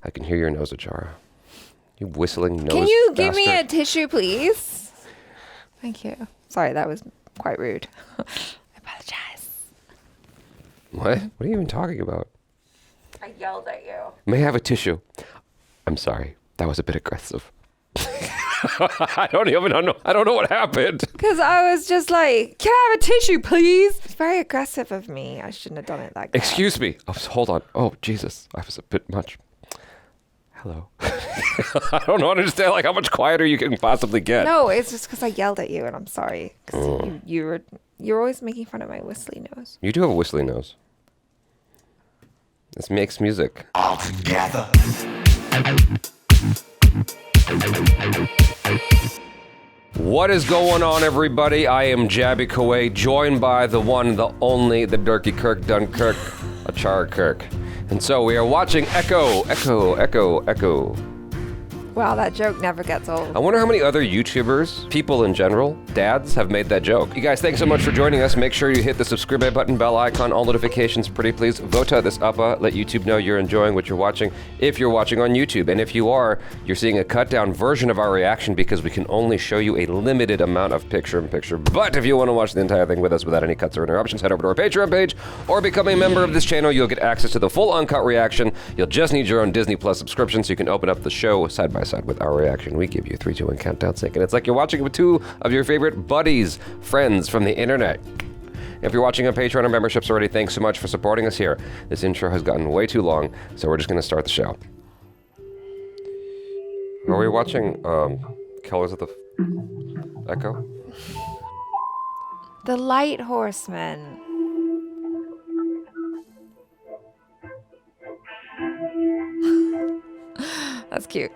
I can hear your nose ajar. You whistling nose Can you give bastard. me a tissue, please? Thank you. Sorry, that was quite rude. I apologize. What? What are you even talking about? I yelled at you. May I have a tissue? I'm sorry. That was a bit aggressive. I don't know what happened. Because I was just like, can I have a tissue, please? It's very aggressive of me. I shouldn't have done it like that. Excuse me. Oh, hold on. Oh, Jesus. I was a bit much. Hello. I don't understand like how much quieter you can possibly get. No, it's just because I yelled at you and I'm sorry. Because you're always making fun of my whistly nose. You do have a whistling nose. This makes music. All together. What is going on, everybody? I am Jabby Kuwait, joined by the one, the only, the Durkee Kirk Dunkirk, Achar Kirk. And so we are watching Echo. Wow, that joke never gets old. I wonder how many other YouTubers, people in general, dads, have made that joke. You guys, thanks so much for joining us. Make sure you hit the subscribe button, bell icon, all notifications, pretty please. Vota this uppa. Let YouTube know you're enjoying what you're watching if you're watching on YouTube. And if you are, you're seeing a cut down version of our reaction because we can only show you a limited amount of picture-in-picture. But if you want to watch the entire thing with us without any cuts or interruptions, head over to our Patreon page or become a member of this channel. You'll get access to the full uncut reaction. You'll just need your own Disney Plus subscription so you can open up the show side by side with our reaction. We give you 3, 2, 1 countdown sync, and it's like you're watching it with two of your favorite buddies, friends from the internet. If you're watching on Patreon or memberships already, thanks so much for supporting us here. This intro has gotten way too long, so we're just going to start the show. Are we watching Killers of the Echo? The Light Horseman. That's cute.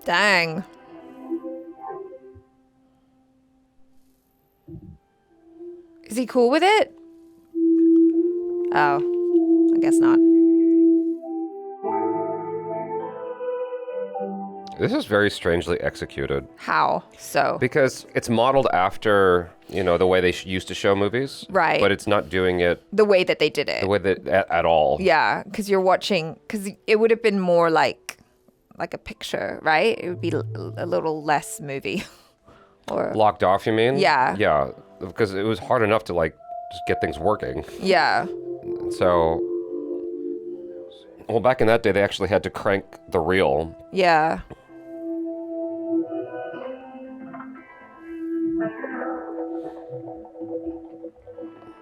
Dang. Is he cool with it? Oh, I guess not. This is very strangely executed. How so? Because it's modeled after, you know, the way they used to show movies. Right. But it's not doing it The way that they did it. the way that at all. Yeah, because you're watching, because it would have been more like a picture, right? It would be a little less movie. Or Locked off, you mean? Yeah. Yeah, because it was hard enough to, like, just get things working. yeah. So, well, back in that day, they actually had to crank the reel. Yeah.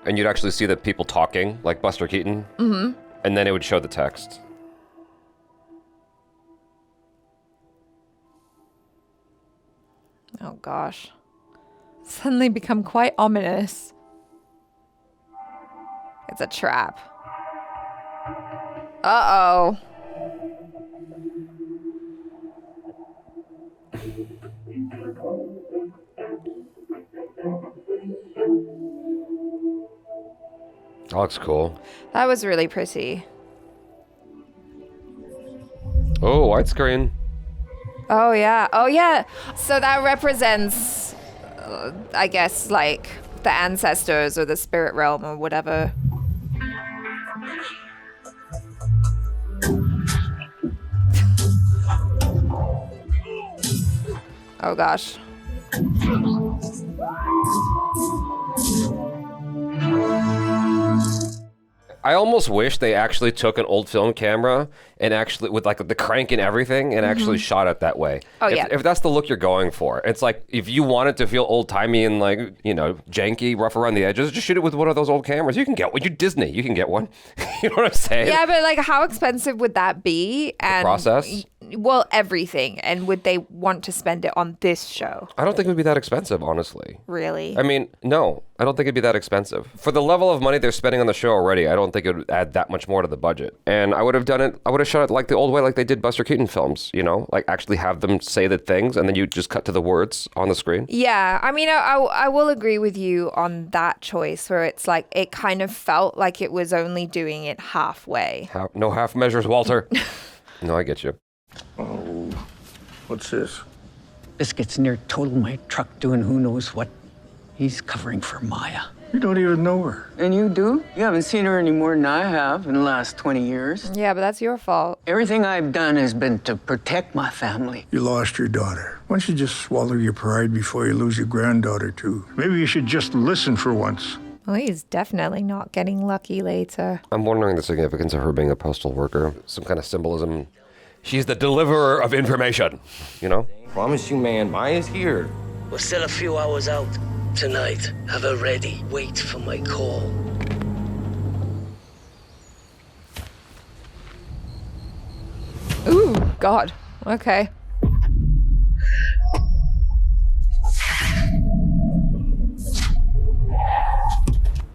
And you'd actually see the people talking, like Buster Keaton. Mm-hmm. And then it would show the text. Oh gosh. Suddenly become quite ominous. It's a trap. Uh-oh. That looks cool. That was really pretty. Oh, widescreen. Oh yeah. Oh yeah. So that represents, I guess, like the ancestors or the spirit realm or whatever. Oh gosh. I almost wish they actually took an old film camera and actually, with like the crank and everything, and actually shot it that way. Oh, if, yeah. If that's the look you're going for. It's like, if you want it to feel old-timey and like, you know, janky, rough around the edges, just shoot it with one of those old cameras. You can get one. You're Disney. You can get one. You know what I'm saying? Yeah, but like how expensive would that be? And process? Well, everything. And would they want to spend it on this show? I don't think it would be that expensive, honestly. Really? I mean, no, I don't think it'd be that expensive. For the level of money they're spending on the show already, I don't think it would add that much more to the budget. And I would have shot it like the old way, like they did Buster Keaton films, you know? Like actually have them say the things and then you just cut to the words on the screen. Yeah, I mean, I will agree with you on that choice where it's like, it kind of felt like it was only doing it halfway. No half measures, Walter. No, I get you. Oh, what's this? Biscuits near totaled my truck doing who knows what. He's covering for Maya. You don't even know her. And you do? You haven't seen her any more than I have in the last 20 years. Yeah, but that's your fault. Everything I've done has been to protect my family. You lost your daughter. Why don't you just swallow your pride before you lose your granddaughter, too? Maybe you should just listen for once. Well, he's definitely not getting lucky later. I'm wondering the significance of her being a postal worker. Some kind of symbolism. She's the deliverer of information, you know? Promise you, man, Maya's here. We're still a few hours out. Tonight, have her ready. Wait for my call. Ooh, God. Okay.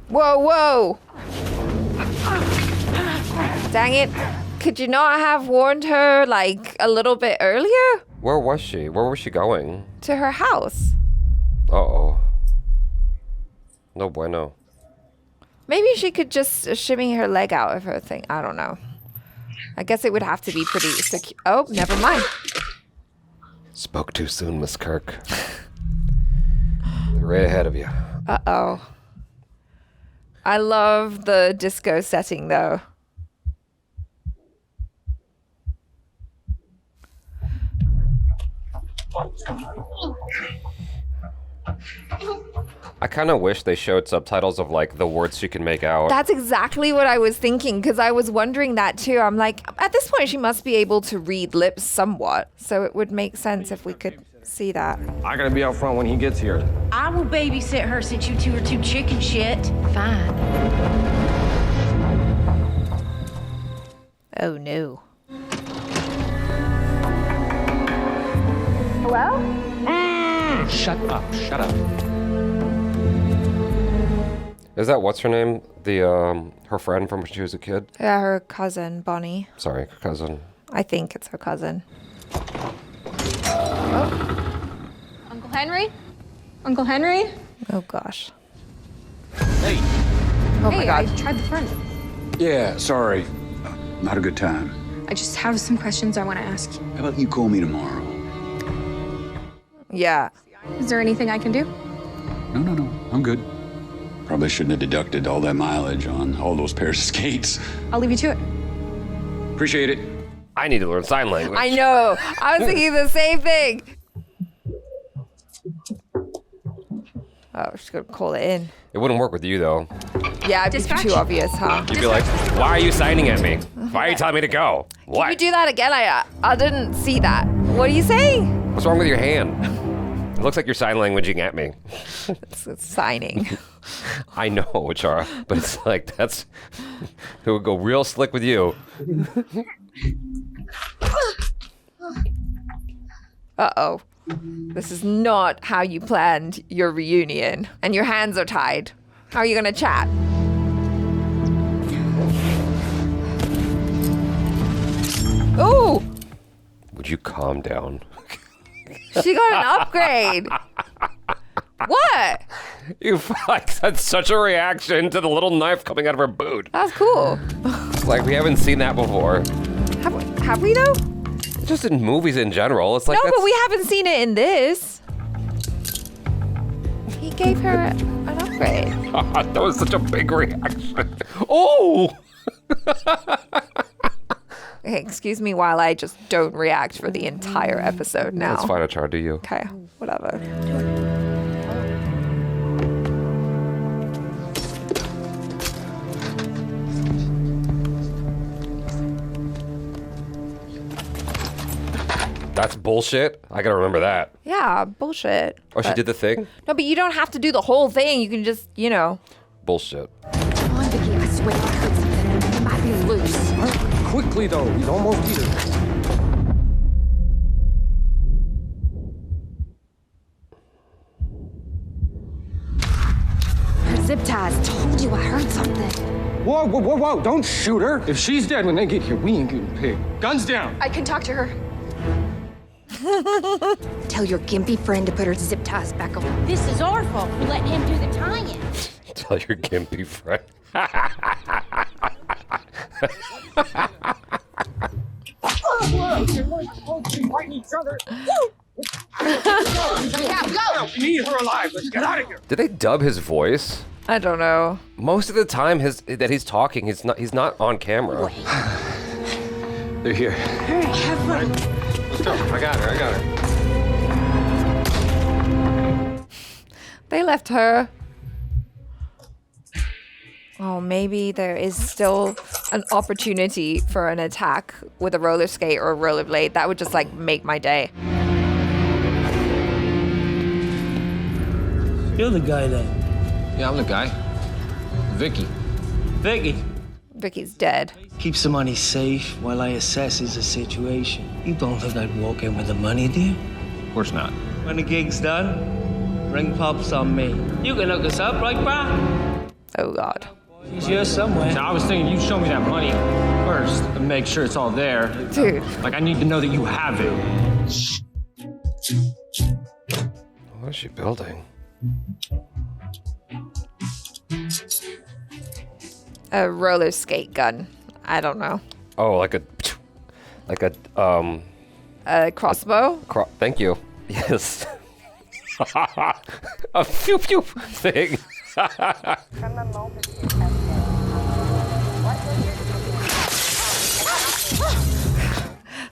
Whoa, whoa. Dang it. Could you not have warned her, like, a little bit earlier? Where was she? Where was she going? To her house. Uh-oh. No bueno. Maybe she could just shimmy her leg out of her thing. I don't know. I guess it would have to be pretty secure. Oh, never mind. Spoke too soon, Miss Kirk. They're right ahead of you. Uh-oh. I love the disco setting, though. I kind of wish they showed subtitles of, like, the words she can make out. That's exactly what I was thinking, because I was wondering that too. I'm like, at this point, she must be able to read lips somewhat, so it would make sense if we could see that. I gotta be out front when he gets here. I will babysit her since you two are too chicken shit. Fine. Oh, no. Shut up, shut up. Is that what's her name? The her friend from when she was a kid? Yeah, her cousin, Bonnie. Sorry, cousin. I think it's her cousin. Uncle Henry? Uncle Henry? Oh, gosh. Hey. Oh, my God. I tried the front. Yeah, sorry. Not a good time. I just have some questions I want to ask you. How about you call me tomorrow? Yeah. Is there anything I can do? No. I'm good. Probably shouldn't have deducted all that mileage on all those pairs of skates. I'll leave you to it. Appreciate it. I need to learn sign language. I know. I was thinking the same thing. Oh, she's going to call it in. It wouldn't work with you, though. Yeah, it'd be Dispatch. too obvious, huh? You'd be like, why are you signing at me? Why are you telling me to go? What? Can you do that again? I didn't see that. What are you saying? What's wrong with your hand? It looks like you're sign languaging at me. It's signing. I know, Chara, but it's like, it would go real slick with you. Uh-oh. This is not how you planned your reunion. And your hands are tied. How are you going to chat? Ooh! Would you calm down? She got an upgrade. What? You had such a reaction to the little knife coming out of her boot. That's cool. Like, we haven't seen that before. Have we though? Just in movies in general. It's like, No, but we haven't seen it in this. He gave her an upgrade. that was such a big reaction. Oh! Okay, excuse me while I just don't react for the entire episode now. That's fine, Chara, do you? Okay, whatever. That's bullshit. I gotta remember that. Yeah, bullshit. Oh, she But- did the thing? No, but you don't have to do the whole thing. You can just, Bullshit. Come on, Vicky, I swear I heard something. It might be loose. Quickly, though. He's almost here. Her zip ties told you I heard something. Whoa. Don't shoot her. If she's dead when they get here, we ain't getting paid. Guns down. I can talk to her. Tell your gimpy friend to put her zip ties back on. This is our fault for letting him do the tie-in. Tell your gimpy friend. We need her alive. Let's get out of here. Did they dub his voice? I don't know. Most of the time that he's talking, he's not on camera. They're here. All right, have fun. Let's go. I got her. They left her. Oh, maybe there is still an opportunity for an attack with a roller skate or a rollerblade. That would just like make my day. You're the guy then. Yeah, I'm the guy. Vicky. Vicky's dead. Keep some money safe while I assess the situation. You don't think I'd walk in with the money, do you? Of course not. When the gig's done, ring pops on me. You can hook us up, right, brah? Oh, God. She's here somewhere. Now, I was thinking you'd show me that money first and make sure it's all there. Dude. Like, I need to know that you have it. What is she building? A roller skate gun. I don't know. Oh, like a A crossbow? Thank you. Yes. A pew pew thing.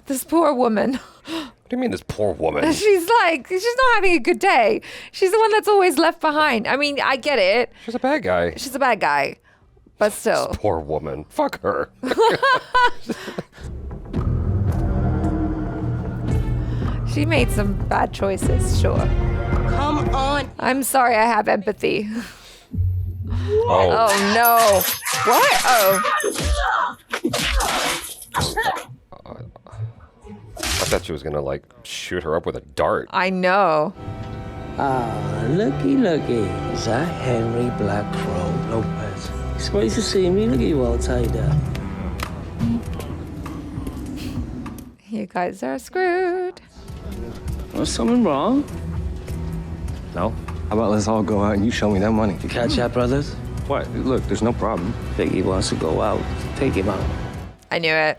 This poor woman. What do you mean, this poor woman? She's not having a good day. She's the one that's always left behind. I mean, I get it. She's a bad guy. She's a bad guy. But still. This poor woman. Fuck her. She made some bad choices, sure. Come on. I'm sorry, I have empathy. Oh. Oh, no. What? Oh. I thought she was gonna, like, shoot her up with a dart. I know. Ah, looky. Is that Henry Black Crow Lopez? Surprised to see me. Look at you all tied up. You guys are screwed. Was something wrong? No? How about let's all go out and you show me that money? You catch that, brothers? What? Look, there's no problem. Biggie wants to go out. Take him out. I knew it.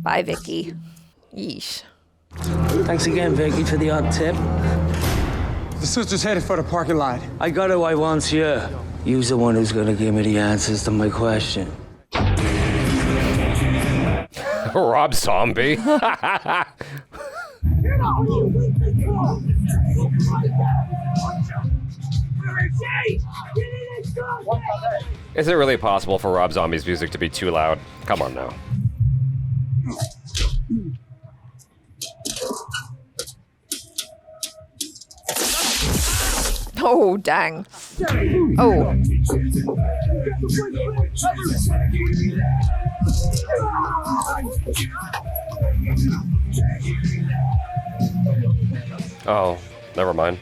Bye, Vicky. Yeesh. Thanks again, Vicky, for the odd tip. The sister's headed for the parking lot. I got who I want you. You's the one who's gonna give me the answers to my question. Rob Zombie. Is it really possible for Rob Zombie's music to be too loud? Come on now. Oh, dang. Oh. Oh, never mind.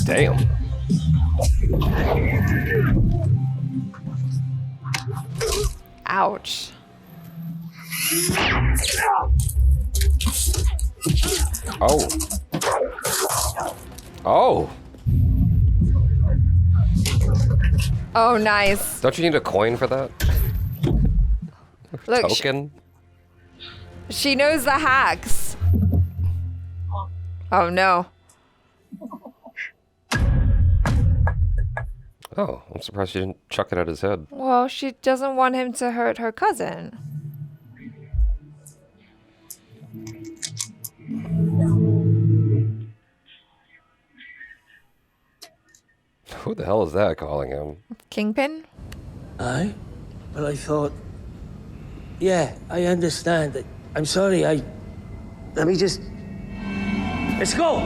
Damn. Ouch. Oh. Oh. Oh, nice. Don't you need a coin for that? Look, Token? She knows the hacks. Oh, no. Oh, I'm surprised she didn't chuck it at his head. Well, she doesn't want him to hurt her cousin. Who the hell is that calling him? Kingpin? Aye? But I thought... Yeah, I understand. I'm sorry, Let me just... Let's go!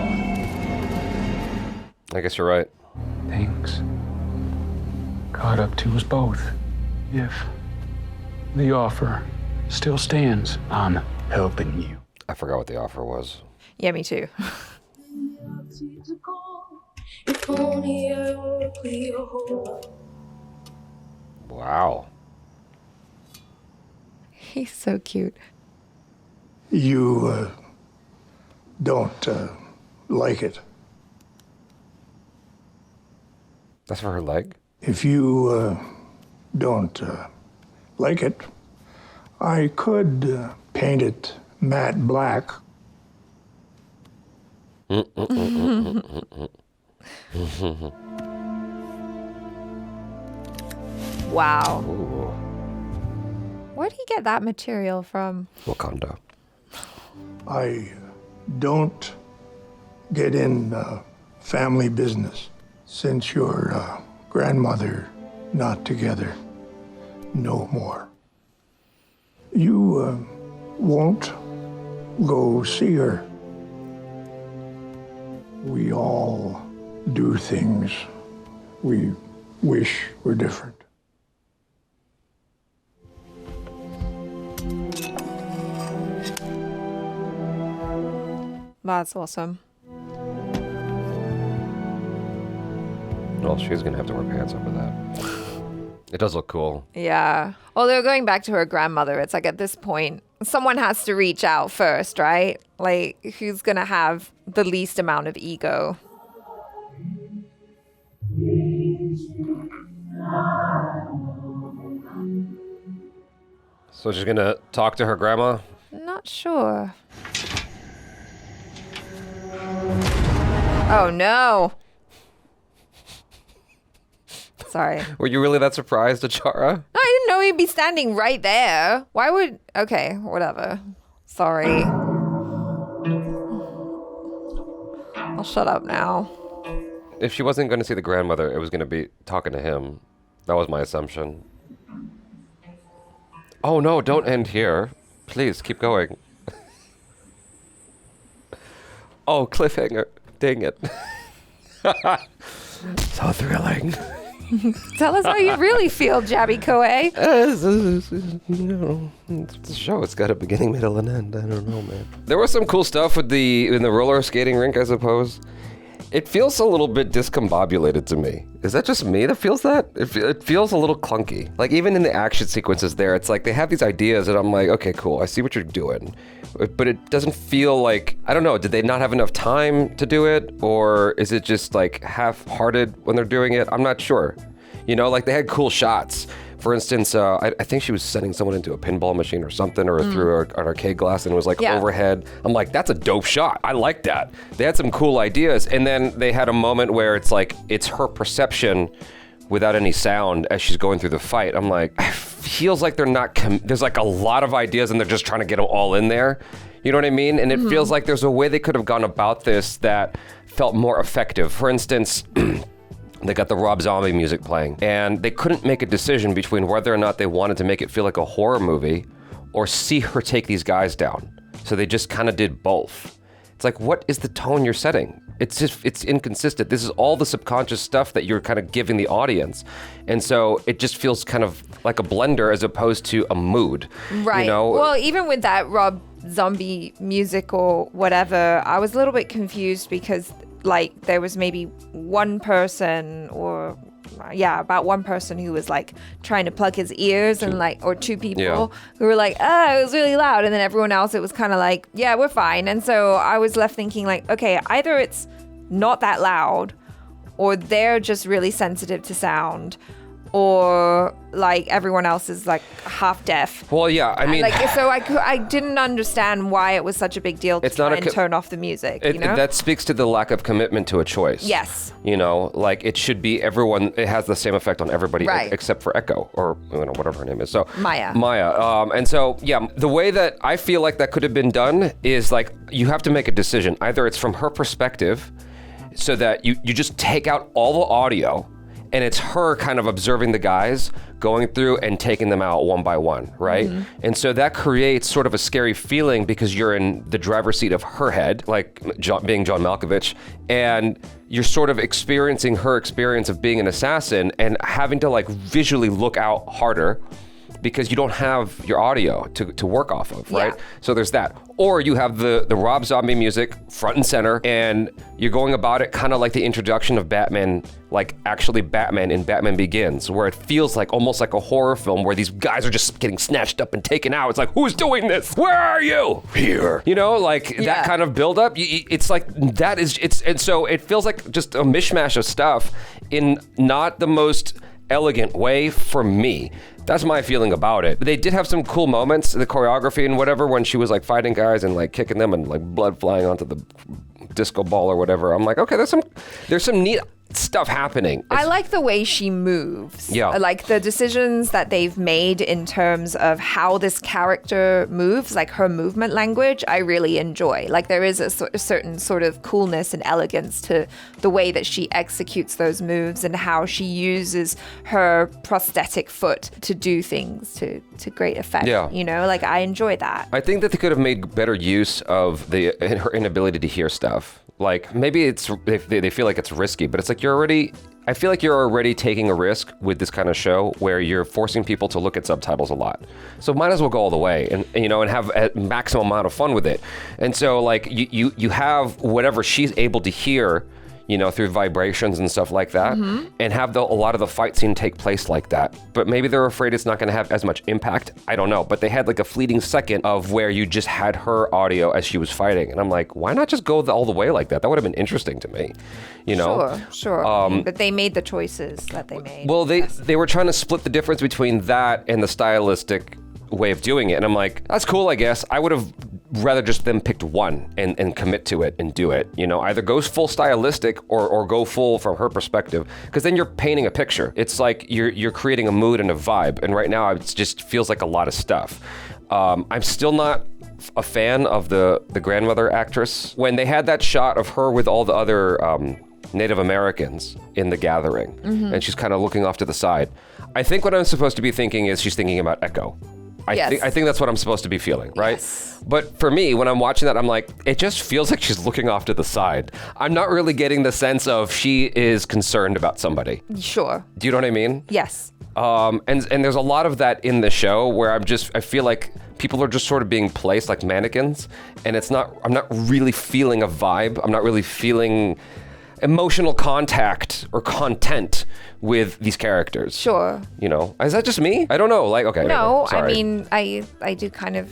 I guess you're right. Things caught up to us both. If the offer still stands, I'm helping you. I forgot what the offer was. Yeah, me too. Wow. He's so cute. You don't like it. That's for her leg? If you don't like it. I could paint it matte black. Wow. Ooh. Where'd he get that material from? Wakanda. I don't get in family business. Since your grandmother not together no more. You won't go see her. We all do things we wish were different. That's awesome. Well, she's gonna have to wear pants over that. It does look cool. Yeah. Although going back to her grandmother, it's like at this point, someone has to reach out first, right? Like, who's gonna have the least amount of ego? So she's gonna talk to her grandma? Not sure. Oh no. Sorry. Were you really that surprised, Achara? I didn't know he'd be standing right there. Why would... Okay, whatever. Sorry. I'll shut up now. If she wasn't going to see the grandmother, it was going to be talking to him. That was my assumption. Oh no, don't end here. Please, keep going. Oh, cliffhanger. Dang it. So thrilling. Tell us how you really feel, Jabby Koei. It's a show. It's got a beginning, middle, and end. I don't know, man. There was some cool stuff with in the roller skating rink, I suppose. It feels a little bit discombobulated to me. Is that just me that feels that? It feels a little clunky. Like, even in the action sequences there, it's like they have these ideas and I'm like, okay, cool. I see what you're doing. But it doesn't feel like, I don't know, did they not have enough time to do it? Or is it just like half-hearted when they're doing it? I'm not sure. You know, like they had cool shots. For instance, I think she was sending someone into a pinball machine or something, or through an arcade glass, and it was like overhead. I'm like, that's a dope shot. I like that. They had some cool ideas, and then they had a moment where it's like, it's her perception without any sound as she's going through the fight. I'm like, it feels like they're not, there's like a lot of ideas and they're just trying to get them all in there. You know what I mean? And it feels like there's a way they could have gone about this that felt more effective. For instance, they got the Rob Zombie music playing, and they couldn't make a decision between whether or not they wanted to make it feel like a horror movie or see her take these guys down. So they just kind of did both. It's like, what is the tone you're setting? It's inconsistent. This is all the subconscious stuff that you're kind of giving the audience. And so it just feels kind of like a blender as opposed to a mood. Right. You know? Well, even with that Rob Zombie music or whatever, I was a little bit confused because like there was maybe one person or about one person who was like trying to plug his ears and like, or two people who were like, oh, it was really loud. And then everyone else, it was kind of like, yeah, we're fine. And so I was left thinking like, okay, either it's not that loud or they're just really sensitive to sound, or like everyone else is like half deaf. Well, yeah, I mean, like, so I didn't understand why it was such a big deal to try and turn off the music. You know? That speaks to the lack of commitment to a choice. Yes. You know, like it should be everyone. It has the same effect on everybody except for Echo or whatever her name is. So Maya. And so the way that I feel like that could have been done is like you have to make a decision. Either it's from her perspective, so that you just take out all the audio. And it's her kind of observing the guys going through and taking them out one by one, right? And so that creates sort of a scary feeling because you're in the driver's seat of her head, like being John Malkovich, and you're sort of experiencing her experience of being an assassin and having to like visually look out harder because you don't have your audio to work off of, right? Yeah. So there's that. Or you have the Rob Zombie music front and center, and you're going about it kind of like the introduction of Batman, like actually Batman in Batman Begins, where it feels like almost like a horror film where these guys are just getting snatched up and taken out. It's like, who's doing this? Where are you? Here. You know, like that kind of buildup. It's like that is, and so it feels like just a mishmash of stuff in not the most elegant way for me. That's my feeling about it. But they did have some cool moments, the choreography and whatever, when she was like fighting guys and like kicking them and like blood flying onto the disco ball or whatever. I'm like, okay, there's some neat stuff happening. I like the way she moves. Yeah. Like the decisions that they've made in terms of how this character moves, like her movement language, I really enjoy. Like there is a certain sort of coolness and elegance to the way that she executes those moves and how she uses her prosthetic foot to do things to great effect. Yeah. You know, like I enjoy that. I think that they could have made better use of her inability to hear stuff. Like maybe they feel like it's risky, but it's like I feel like you're already taking a risk with this kind of show where you're forcing people to look at subtitles a lot. So might as well go all the way and have a maximum amount of fun with it. And so like you have whatever she's able to hear, through vibrations and stuff like that, and have a lot of the fight scene take place like that. But maybe they're afraid it's not going to have as much impact. I don't know. But they had like a fleeting second of where you just had her audio as she was fighting. And I'm like, why not just go all the way like that? That would have been interesting to me, Sure. But they made the choices that they made. Well, they were trying to split the difference between that and the stylistic way of doing it. And I'm like, that's cool, I guess. I would have rather just them picked one and commit to it and do it. Either go full stylistic or go full from her perspective, because then you're painting a picture. It's like you're creating a mood and a vibe. And right now it just feels like a lot of stuff. I'm still not a fan of the grandmother actress. When they had that shot of her with all the other Native Americans in the gathering, and she's kind of looking off to the side, I think what I'm supposed to be thinking is she's thinking about Echo. I think that's what I'm supposed to be feeling, right? Yes. But for me, when I'm watching that, I'm like, it just feels like she's looking off to the side. I'm not really getting the sense of she is concerned about somebody. Sure. Do you know what I mean? Yes. And there's a lot of that in the show where I feel like people are just sort of being placed like mannequins, and I'm not really feeling a vibe. I'm not really feeling emotional contact or content with these characters. Sure. Is that just me? I don't know. Like, okay. No, sorry. I mean, I do kind of,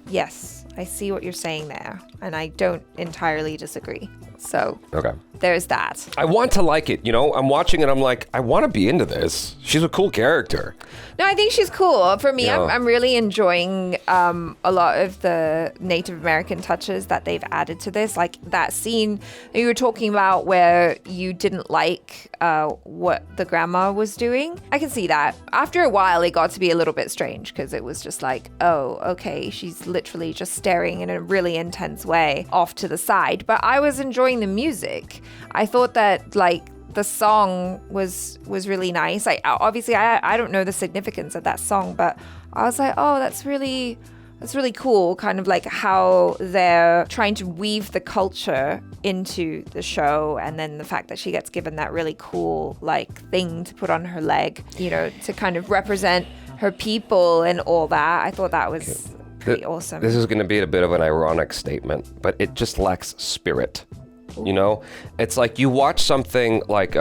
yes, I see what you're saying there, and I don't entirely disagree. So okay. There's that. I want to like it, I'm watching it, I'm like, I want to be into this. She's a cool character. No, I think she's cool. For me, Yeah. I'm really enjoying a lot of the Native American touches that they've added to this. Like that scene that you were talking about where you didn't like what the grandma was doing. I can see that. After a while, it got to be a little bit strange because it was just like, oh, okay, she's literally just staring in a really intense way off to the side. But I was enjoying the music. I thought that like the song was really nice. Obviously I don't know the significance of that song, but I was like, oh, that's really cool. Kind of like how they're trying to weave the culture into the show, and then the fact that she gets given that really cool like thing to put on her leg, to kind of represent her people and all that. I thought that was pretty awesome. This is going to be a bit of an ironic statement, but it just lacks spirit. It's like you watch something like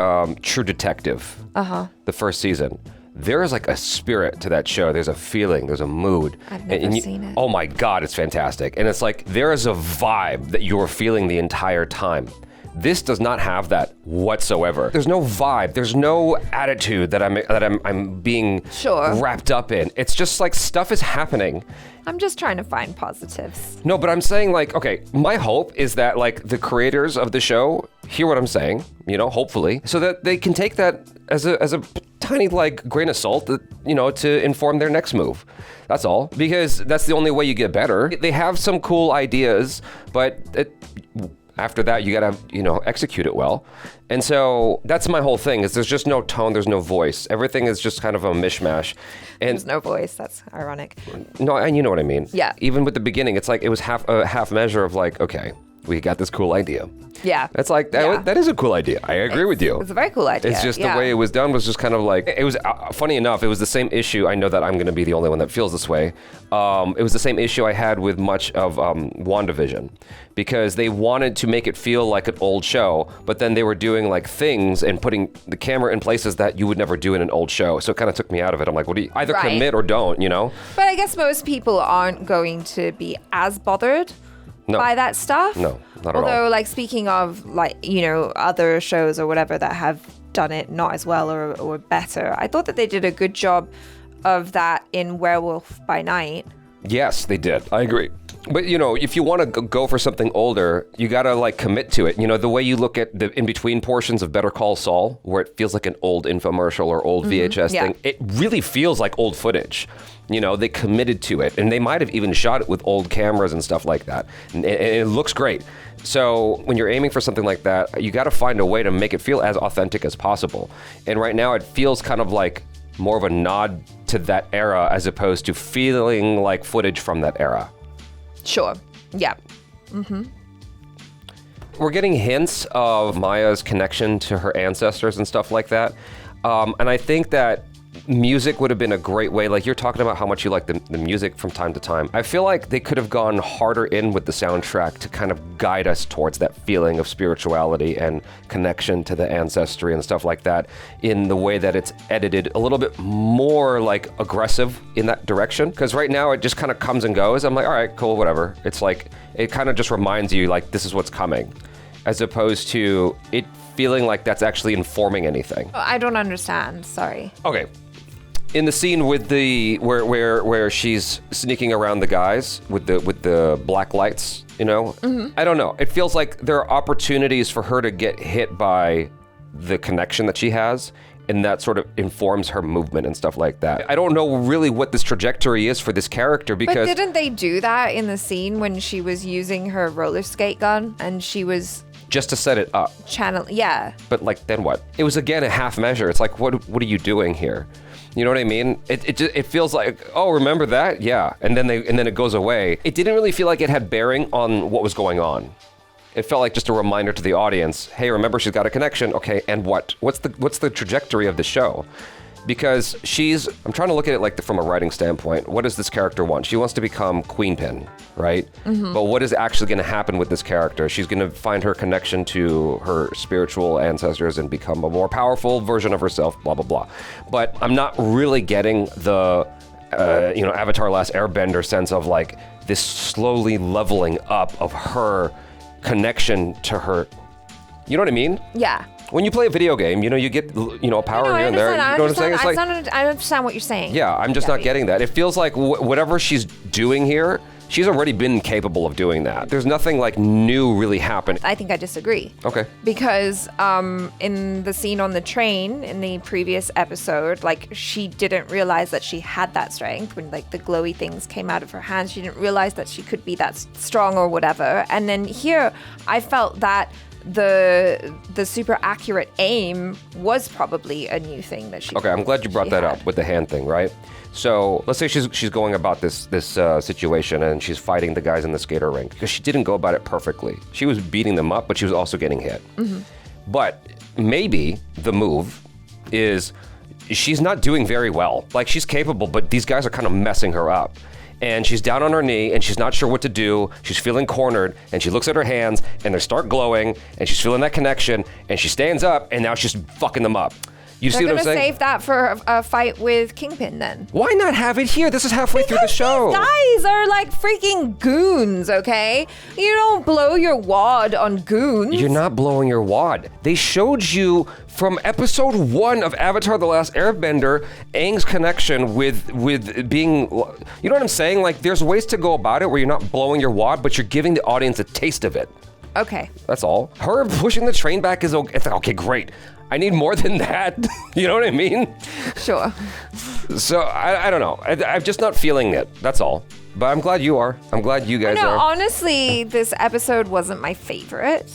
True Detective, the first season. There is like a spirit to that show. There's a feeling, there's a mood. I've never seen it. Oh my God, it's fantastic. And it's like there is a vibe that you're feeling the entire time. This does not have that whatsoever. There's no vibe. There's no attitude that I'm being wrapped up in. It's just like stuff is happening. I'm just trying to find positives. No, but I'm saying like, okay, my hope is that like the creators of the show hear what I'm saying, hopefully, so that they can take that as a tiny like grain of salt that, to inform their next move. That's all. Because that's the only way you get better. They have some cool ideas, but after that, you gotta, execute it well. And so that's my whole thing is there's just no tone, there's no voice. Everything is just kind of a mishmash. And there's no voice. That's ironic. No, and you know what I mean. Yeah. Even with the beginning, it's like it was half measure of like, okay, we got this cool idea. Yeah. It's like, that is a cool idea. I agree with you. It's a very cool idea. It's just the way it was done was just kind of like, it was, funny enough, it was the same issue. I know that I'm going to be the only one that feels this way. It was the same issue I had with much of WandaVision, because they wanted to make it feel like an old show, but then they were doing like things and putting the camera in places that you would never do in an old show. So it kind of took me out of it. I'm like, what do you, either commit or don't, But I guess most people aren't going to be as bothered by that stuff. No, not at all. Although, like, speaking of, like, other shows or whatever that have done it not as well or better, I thought that they did a good job of that in Werewolf by Night. Yes, they did. I agree. But, you know, if you want to go for something older, you got to, like, commit to it. You know, the way you look at the in-between portions of Better Call Saul, where it feels like an old infomercial or old VHS thing, it really feels like old footage. You know, they committed to it. And they might have even shot it with old cameras and stuff like that. And it looks great. So when you're aiming for something like that, you got to find a way to make it feel as authentic as possible. And right now it feels kind of like more of a nod to that era as opposed to feeling like footage from that era. Sure. Yeah. We're getting hints of Maya's connection to her ancestors and stuff like that. And I think that music would have been a great way. Like, you're talking about how much you like the music from time to time. I feel like they could have gone harder in with the soundtrack to kind of guide us towards that feeling of spirituality and connection to the ancestry and stuff like that, in the way that it's edited a little bit more like aggressive in that direction. Because right now it just kind of comes and goes. I'm like, all right, cool, whatever. It's like, it kind of just reminds you, like, this is what's coming, as opposed to it feeling like that's actually informing anything. I don't understand. Sorry. Okay. In the scene with the where she's sneaking around the guys with the black lights, you know, I don't know. It feels like there are opportunities for her to get hit by the connection that she has, and that sort of informs her movement and stuff like that. I don't know really what this trajectory is for this character, because... But didn't they do that in the scene when she was using her roller skate gun and she was... Just to set it up. Yeah. But, like, then what? It was, again, a half measure. It's like, what are you doing here? You know what I mean? It feels like, oh, remember that? Yeah. And then it goes away. It didn't really feel like it had bearing on what was going on. It felt like just a reminder to the audience, hey, remember, she's got a connection. Okay, and what? What's the trajectory of the show? Because I'm trying to look at it like from a writing standpoint. What does this character want? She wants to become Queenpin, right? But what is actually going to happen with this character? She's going to find her connection to her spiritual ancestors and become a more powerful version of herself, blah, blah, blah. But I'm not really getting the, Avatar Last Airbender sense of, like, this slowly leveling up of her connection to her. You know what I mean? Yeah. When you play a video game, you get, a power here and there. You know what I'm saying? It's like, I understand what you're saying. Yeah, I'm just not getting that. It feels like whatever she's doing here, she's already been capable of doing that. There's nothing, like, new really happened. I think I disagree. Okay. Because in the scene on the train in the previous episode, like, she didn't realize that she had that strength when, like, the glowy things came out of her hands. She didn't realize that she could be that strong or whatever. And then here, I felt that the super accurate aim was probably a new thing that she. Okay, I'm glad you brought that up with the hand thing, right? So let's say she's going about this situation and she's fighting the guys in the skater rink, because she didn't go about it perfectly. She was beating them up, but she was also getting hit. But maybe the move is she's not doing very well. Like, she's capable, but these guys are kind of messing her up. And she's down on her knee, and she's not sure what to do. She's feeling cornered, and she looks at her hands, and they start glowing, and she's feeling that connection, and she stands up, and now she's fucking them up. You see what I'm saying? They're gonna save that for a fight with Kingpin then. Why not have it here? This is halfway through the show. These guys are like freaking goons, okay? You don't blow your wad on goons. You're not blowing your wad. They showed you from episode 1 of Avatar The Last Airbender, Aang's connection with being, you know what I'm saying? Like, there's ways to go about it where you're not blowing your wad, but you're giving the audience a taste of it. Okay. That's all. Her pushing the train back is okay. It's like, okay, great. I need more than that. You know what I mean? Sure. So, I don't know. I'm just not feeling it. That's all. But I'm glad you are. I'm glad you guys are. Honestly, this episode wasn't my favorite.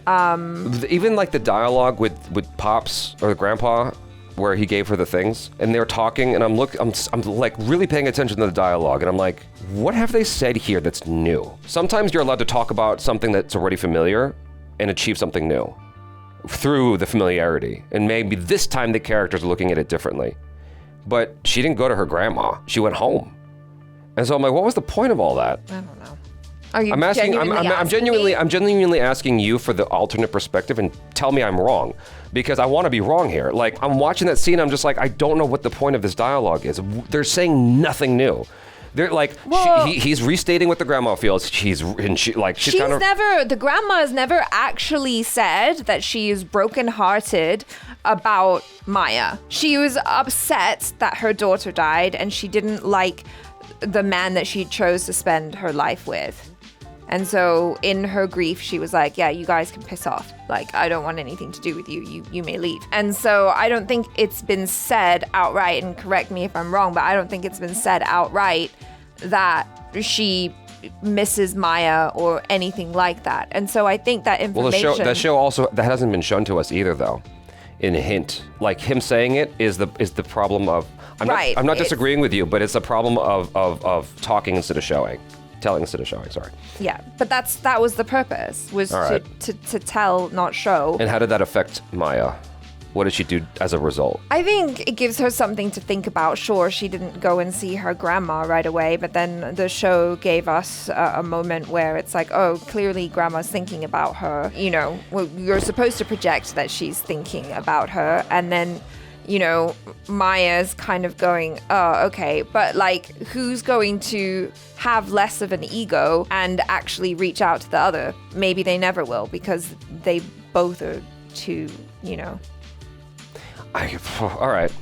Even like the dialogue with Pops or Grandpa, where he gave her the things, and they're talking, and I'm like really paying attention to the dialogue, and I'm like, what have they said here that's new? Sometimes you're allowed to talk about something that's already familiar and achieve something new through the familiarity. And maybe this time the characters are looking at it differently. But she didn't go to her grandma. She went home. And so I'm like, what was the point of all that? I don't know. Are you I'm genuinely asking you for the alternate perspective, and tell me I'm wrong, because I want to be wrong here. Like, I'm watching that scene, I'm just like, I don't know what the point of this dialogue is. They're saying nothing new. They're like, he's restating what the grandma feels. The grandma has never actually said that she is brokenhearted about Maya. She was upset that her daughter died and she didn't like the man that she chose to spend her life with. And so in her grief, she was like, yeah, you guys can piss off. Like, I don't want anything to do with you. You may leave. And so I don't think it's been said outright, and correct me if I'm wrong, but I don't think it's been said outright that she misses Maya or anything like that. And so I think that information... Well, the show also, that hasn't been shown to us either, though. In a hint. Like, him saying it is the problem of... I'm not disagreeing with you, but it's a problem of talking instead of showing. Telling instead of showing, sorry. Yeah, but that was the purpose, was to tell, not show. And how did that affect Maya? What did she do as a result? I think it gives her something to think about. Sure, she didn't go and see her grandma right away, but then the show gave us a moment where it's like, oh, clearly grandma's thinking about her. You know, well, you're supposed to project that she's thinking about her, and then, you know, Maya's kind of going, oh, okay, but like, who's going to have less of an ego and actually reach out to the other? Maybe they never will, because they both are too, you know. All right.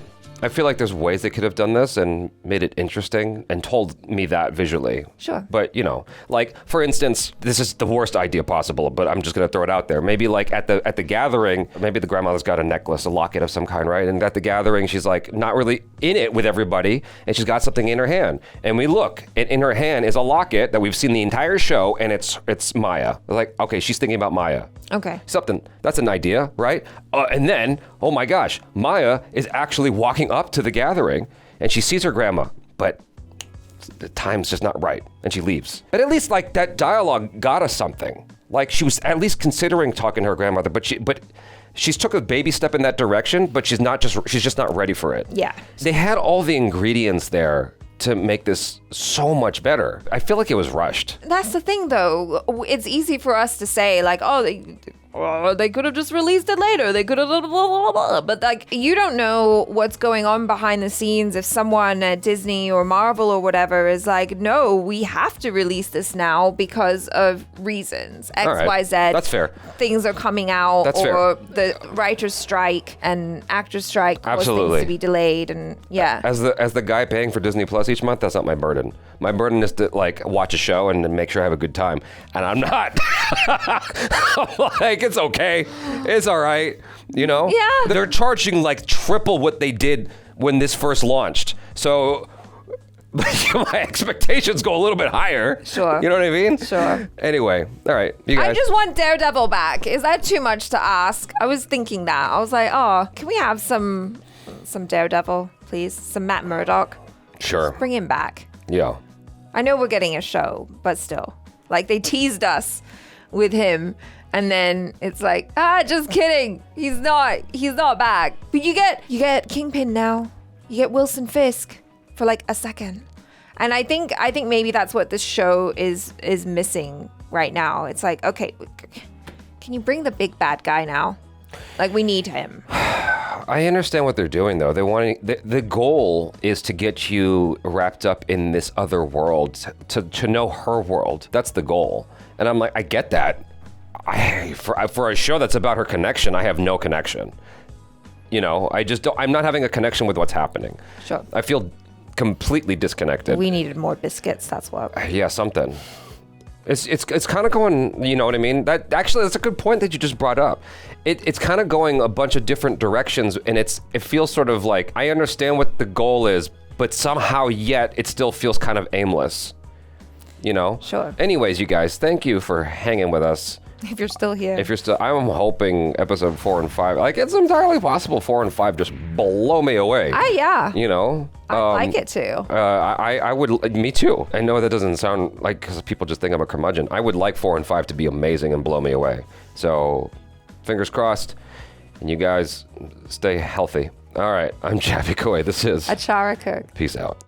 I feel like there's ways they could have done this and made it interesting and told me that visually. Sure. But, you know, like, for instance, this is the worst idea possible, but I'm just going to throw it out there. Maybe, like, at the gathering, maybe the grandmother's got a necklace, a locket of some kind, right? And at the gathering, she's, like, not really in it with everybody, and she's got something in her hand. And we look, and in her hand is a locket that we've seen the entire show, and it's Maya. Like, okay, she's thinking about Maya. Okay. Something. That's an idea, right? And then, oh my gosh, Maya is actually walking up to the gathering and she sees her grandma, but the time's just not right and she leaves. But at least, like, that dialogue got us something. Like, she was at least considering talking to her grandmother, but she's took a baby step in that direction, but she's just not ready for it. Yeah. They had all the ingredients there to make this so much better. I feel like it was rushed. That's the thing, though. It's easy for us to say, like, oh, they could have just released it later. They could have blah, blah, blah, blah. But, like, you don't know what's going on behind the scenes if someone at Disney or Marvel or whatever is like, no, we have to release this now because of reasons. X, right. Y, Z. That's fair. Things are coming out. That's or fair. The writer's strike and actor's strike cause Absolutely. things to be delayed. And, yeah. As the guy paying for Disney Plus each month, that's not my burden. My burden is to, like, watch a show and make sure I have a good time. And I'm not. I'm like, it's okay. It's all right. You know? Yeah. They're charging, like, triple what they did when this first launched. So my expectations go a little bit higher. Sure. You know what I mean? Sure. Anyway, all right. You guys. I just want Daredevil back. Is that too much to ask? I was thinking that. I was like, oh, can we have some Daredevil, please? Some Matt Murdock? Sure. Bring him back. Yeah. I know we're getting a show, but still. Like, they teased us with him, and then it's like, just kidding. He's not back. But you get Kingpin now. You get Wilson Fisk for like a second. And I think maybe that's what this show is missing right now. It's like, okay, can you bring the big bad guy now? Like, we need him. I understand what they're doing, though. The goal is to get you wrapped up in this other world, to know her world. That's the goal. And I'm like, I get that. For a show that's about her connection, I have no connection. You know, I'm not having a connection with what's happening. Sure. I feel completely disconnected. We needed more biscuits, that's what. Yeah, something. It's kind of going, you know what I mean? That's a good point that you just brought up. It's kind of going a bunch of different directions, and it feels sort of like, I understand what the goal is, but somehow yet it still feels kind of aimless. You know? Sure. Anyways, you guys, thank you for hanging with us. If you're still here. I'm hoping episode 4 and 5, like, it's entirely possible 4 and 5 just blow me away. Yeah. You know? I like it too. I would, me too. I know that doesn't sound like, because people just think I'm a curmudgeon. I would like 4 and 5 to be amazing and blow me away. So, fingers crossed, and you guys stay healthy. All right, I'm Chappie Coy. This is Achara Cook. Peace out.